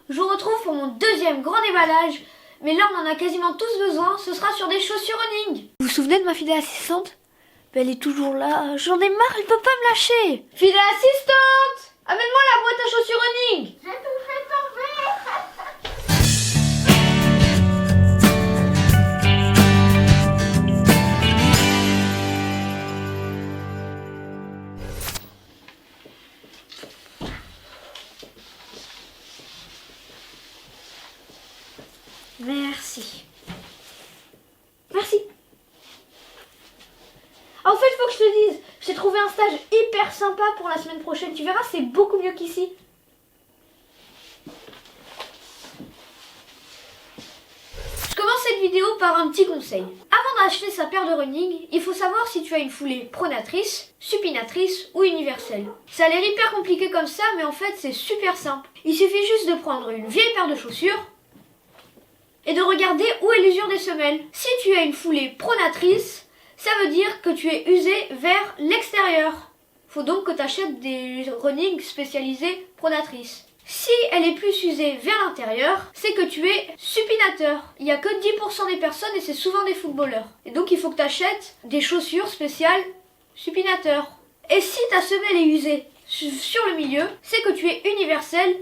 je vous retrouve pour mon deuxième grand déballage. Mais là, on en a quasiment tous besoin. Ce sera sur des chaussures running. Vous vous souvenez de ma fidèle assistante? Elle est toujours là. J'en ai marre, elle peut pas me lâcher. Fidèle assistante, amène-moi la boîte à chaussures running. Je tout fais tomber. Merci. Merci. En fait, faut que je te dise, j'ai trouvé un stage hyper sympa pour la semaine prochaine. Tu verras, c'est beaucoup mieux qu'ici. Je commence cette vidéo par un petit conseil. Avant d'acheter sa paire de running, il faut savoir si tu as une foulée pronatrice, supinatrice ou universelle. Ça a l'air hyper compliqué comme ça, mais en fait, c'est super simple. Il suffit juste de prendre une vieille paire de chaussures et de regarder où est l'usure des semelles. Si tu as une foulée pronatrice, ça veut dire que tu es usé vers l'extérieur. Faut donc que tu achètes des running spécialisés pronatrices. Si elle est plus usée vers l'intérieur, c'est que tu es supinateur. Il n'y a que 10% des personnes et c'est souvent des footballeurs. Et donc il faut que tu achètes des chaussures spéciales supinateur. Et si ta semelle est usée sur le milieu, c'est que tu es universel,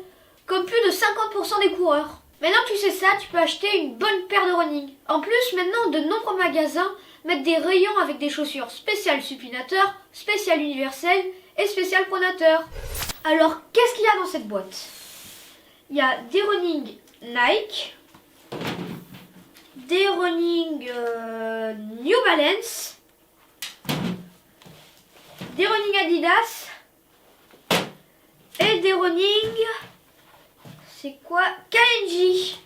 comme plus de 50% des coureurs. Maintenant que tu sais ça, tu peux acheter une bonne paire de running. En plus, maintenant, de nombreux magasins mettent des rayons avec des chaussures spéciales supinateur, spéciales universelles et spéciales pronateur. Alors, qu'est-ce qu'il y a dans cette boîte? Il y a des running Nike, des running New Balance, des running Adidas et des running... C'est quoi? KNJ.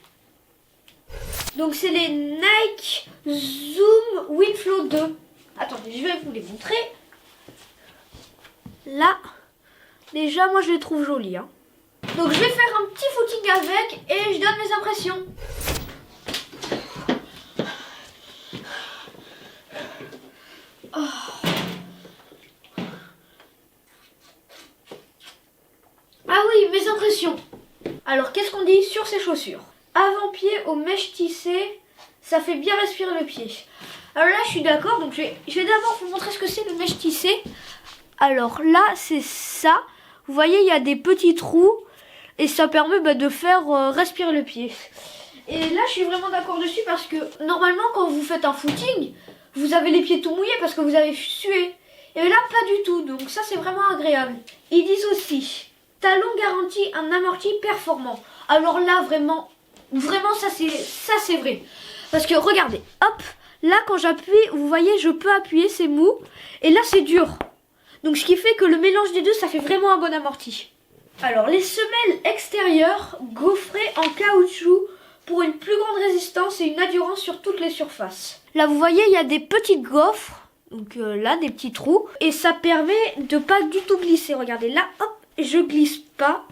Donc c'est les Nike Zoom Winflow 2. Attendez, je vais vous les montrer. Là, déjà moi je les trouve jolies. Hein. Donc je vais faire un petit footing avec et je donne mes impressions. Oh. Ah oui, mes impressions. Alors, qu'est-ce qu'on dit sur ces chaussures? Avant-pied aux mèches tissées, ça fait bien respirer le pied. Alors là, je suis d'accord, donc je vais d'abord vous montrer ce que c'est le mèche tissé. Alors là, c'est ça. Vous voyez, il y a des petits trous et ça permet de faire respirer le pied. Et là, je suis vraiment d'accord dessus parce que normalement, quand vous faites un footing, vous avez les pieds tout mouillés parce que vous avez sué. Et là, pas du tout, donc ça, c'est vraiment agréable. Ils disent aussi... Talon garantit un amorti performant. Alors là, vraiment ça c'est vrai. Parce que regardez, hop, là quand j'appuie, vous voyez, je peux appuyer, c'est mou. Et là, c'est dur. Donc ce qui fait que le mélange des deux, ça fait vraiment un bon amorti. Alors, les semelles extérieures gaufrées en caoutchouc pour une plus grande résistance et une adhérence sur toutes les surfaces. Là, vous voyez, il y a des petites gaufres. Donc là, des petits trous. Et ça permet de pas du tout glisser. Regardez, là, hop. Je glisse pas.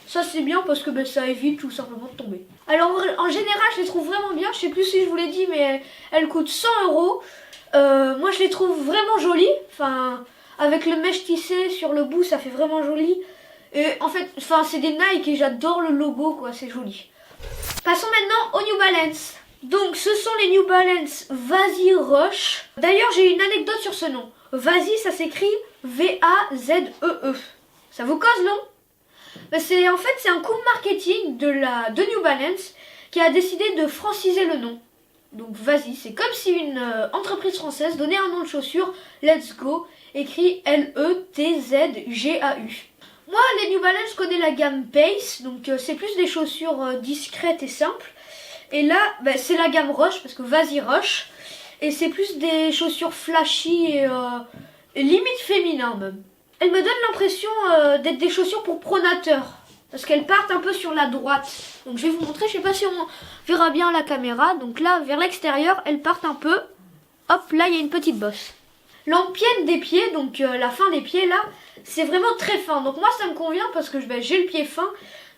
Ça c'est bien parce que ça évite tout simplement de tomber. Alors en général je les trouve vraiment bien. Je sais plus si je vous l'ai dit mais elles coûtent 100 €. Moi je les trouve vraiment jolies. Enfin avec le mèche tissé sur le bout ça fait vraiment joli. Et en fait c'est des Nike et j'adore le logo quoi, c'est joli. Passons maintenant aux New Balance. Donc ce sont les New Balance Vazzy Rush. D'ailleurs j'ai une anecdote sur ce nom. Vazzy ça s'écrit V-A-Z-E-E. Ça vous cause, non? En fait, c'est un coup marketing de New Balance qui a décidé de franciser le nom. Donc, vas-y, c'est comme si une entreprise française donnait un nom de chaussure, Let's Go, écrit L-E-T-Z-G-A-U. Moi, les New Balance, je connais la gamme Pace, donc c'est plus des chaussures discrètes et simples. Et là, c'est la gamme Rush, parce que Vazzy Rush, et c'est plus des chaussures flashy et limite féminin même. Elles me donnent l'impression d'être des chaussures pour pronateurs. Parce qu'elles partent un peu sur la droite. Donc je vais vous montrer, je sais pas si on verra bien la caméra. Donc là, vers l'extérieur, elles partent un peu. Hop, là, il y a une petite bosse. L'empiète des pieds, donc la fin des pieds là, c'est vraiment très fin. Donc moi, ça me convient parce que j'ai le pied fin.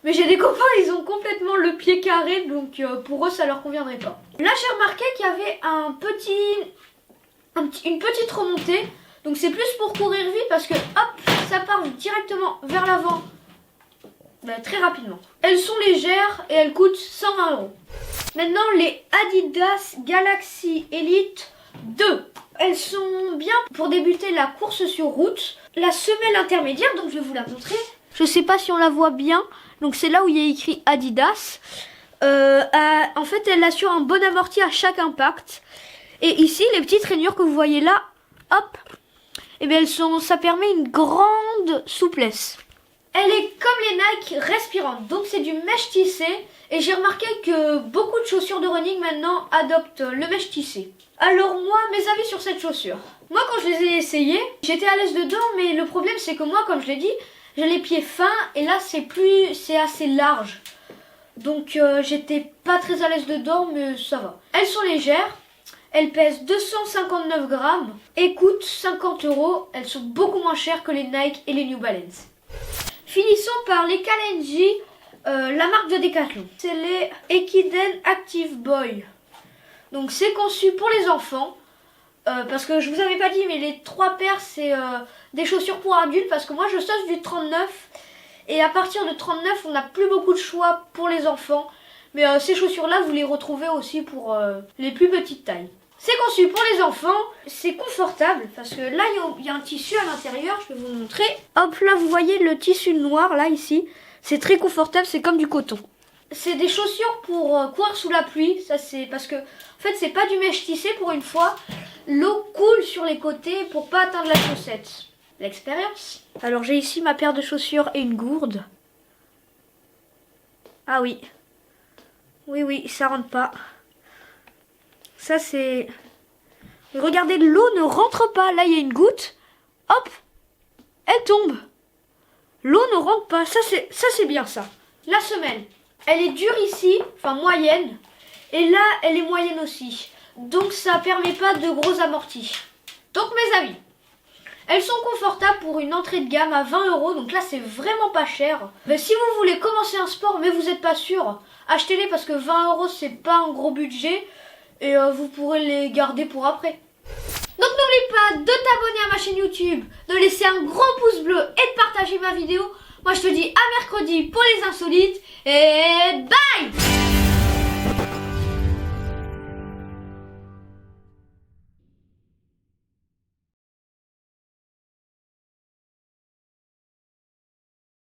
Mais j'ai des copains, ils ont complètement le pied carré. Donc pour eux, ça leur conviendrait pas. Là, j'ai remarqué qu'il y avait une petite remontée. Donc c'est plus pour courir vite parce que hop, ça part directement vers l'avant très rapidement. Elles sont légères et elles coûtent 120 €. Maintenant, les Adidas Galaxy Elite 2. Elles sont bien pour débuter la course sur route. La semelle intermédiaire, donc je vais vous la montrer. Je sais pas si on la voit bien. Donc c'est là où il y a écrit Adidas. En fait, elle assure un bon amorti à chaque impact. Et ici, les petites rainures que vous voyez là, hop, et bien ça permet une grande souplesse. Elle est comme les Nike respirantes, donc c'est du mèche tissé. Et j'ai remarqué que beaucoup de chaussures de running maintenant adoptent le mèche tissé. Alors moi, mes avis sur cette chaussure. Moi, quand je les ai essayées, j'étais à l'aise dedans, mais le problème c'est que moi, comme je l'ai dit, j'ai les pieds fins et là c'est assez large. Donc j'étais pas très à l'aise dedans, mais ça va. Elles sont légères, elles pèsent 259 grammes et coûtent 50 €. Elles sont beaucoup moins chères que les Nike et les New Balance. Finissons par les Kalenji, la marque de Decathlon. C'est les Ekiden Active Boy. Donc c'est conçu pour les enfants. Parce que je vous avais pas dit, mais les 3 paires c'est des chaussures pour adultes. Parce que moi je sauce du 39. Et à partir de 39, on n'a plus beaucoup de choix pour les enfants. Mais ces chaussures-là, vous les retrouvez aussi pour les plus petites tailles. C'est conçu pour les enfants, c'est confortable. Parce que là, il y a un tissu à l'intérieur, je vais vous montrer. Hop, là, vous voyez le tissu noir, là, ici. C'est très confortable, c'est comme du coton. C'est des chaussures pour courir sous la pluie. Ça, c'est parce que, en fait, c'est pas du mèche tissé pour une fois. L'eau coule sur les côtés pour pas atteindre la chaussette. L'expérience. Alors j'ai ici ma paire de chaussures et une gourde. Ah oui. Oui, ça rentre pas. Ça c'est... Regardez, l'eau ne rentre pas. Là il y a une goutte. Hop. Elle tombe. L'eau ne rentre pas. Ça c'est bien ça. La semelle. Elle est dure ici. Enfin moyenne. Et là elle est moyenne aussi. Donc ça permet pas de gros amortis. Donc mes amis. Elles sont confortables pour une entrée de gamme à 20 €, donc là c'est vraiment pas cher. Mais si vous voulez commencer un sport mais vous n'êtes pas sûr, achetez-les parce que 20 € c'est pas un gros budget et vous pourrez les garder pour après. Donc n'oublie pas de t'abonner à ma chaîne YouTube, de laisser un gros pouce bleu et de partager ma vidéo. Moi je te dis à mercredi pour les insolites et bye!